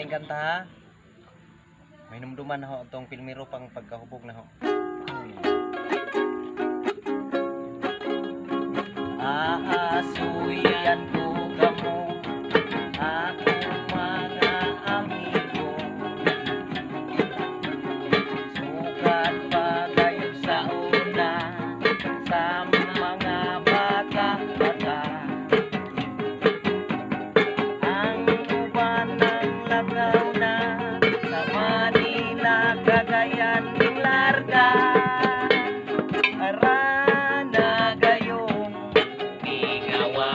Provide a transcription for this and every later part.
aking kanta ha. May numduman na ho itong Pilmiro pang pagkahubog na ho. Aasuyan ko kamo, akong mga amigo. Sukat pa kayo sa una, sa mga bata-bata. Ang uban ng lagaw na, sa Manila, Cagayan ng larga. Arana gayong mingawa,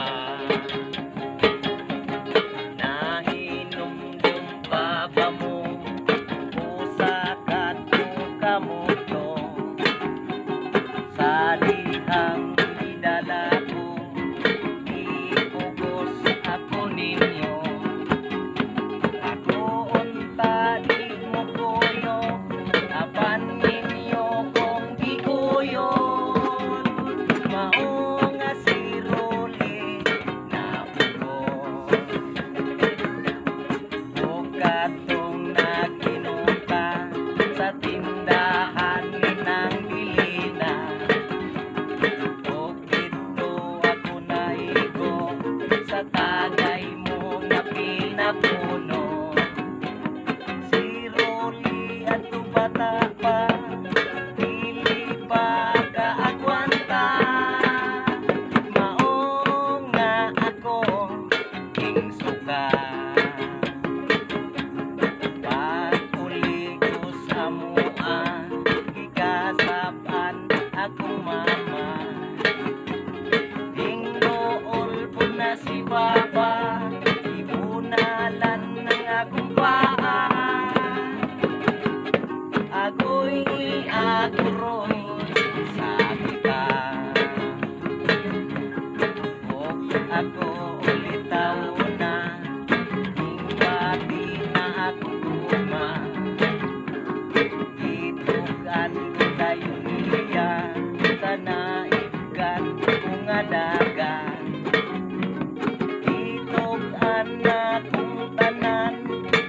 nahinumdum pa ba mo, usakat mo kamuto, sa lihang idala ko, ipugos ako ninyo. Ako unta di mo kuyo, apan ninyo kong di kuyo. Mao nga si Rolly napugos, o katong nagkinunta sa tindahan ni nang Dilina. O dito ako naigo sa tagay mo nga pinapuno. Si Rolly ato bata pa, dili pa kaagwanta. Mao nga ako king suka, pag-uli ko sa mua, gikasapan akong mama. Tingnool po na si Papa, ibunalan ng akong paa. Agoy aguroy, sabi ka. O ako ulit na, hingpati na akong tuma. Itugan ko kayo niya, sa naibgan kong adaga. Itugan na kong tanan,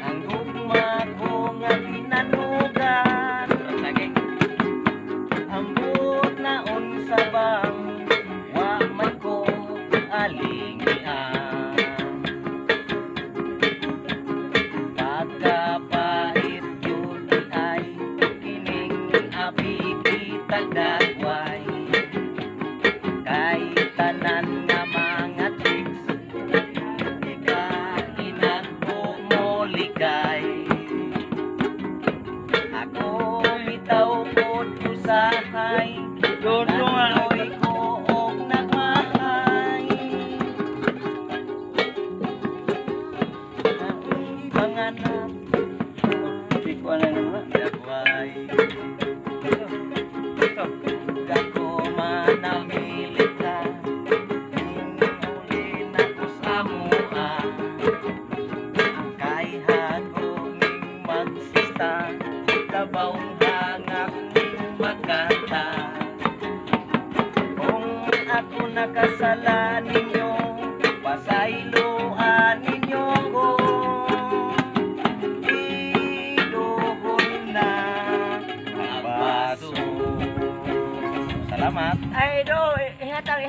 ang gugma ko nga tinanugan. Ambot na unsa bang, wa man ko alingian. Pagkapait yun ay kining abi kitang dagway. Kay tanan nga mga chicks, ikainan ko mo ligay. Ako bitaw po usahay, nanoy ko og nagmahay. Ang panganak, dagway. Kako manamilit ka, hinuli na ko sa mua. Kay haguming magsista, kabawang hangak ning magkanta. Kung ako nakasala ninyo, pasayloan ninyo ko. Idugon na ang baso. Salamat. Ay, do, ihatag.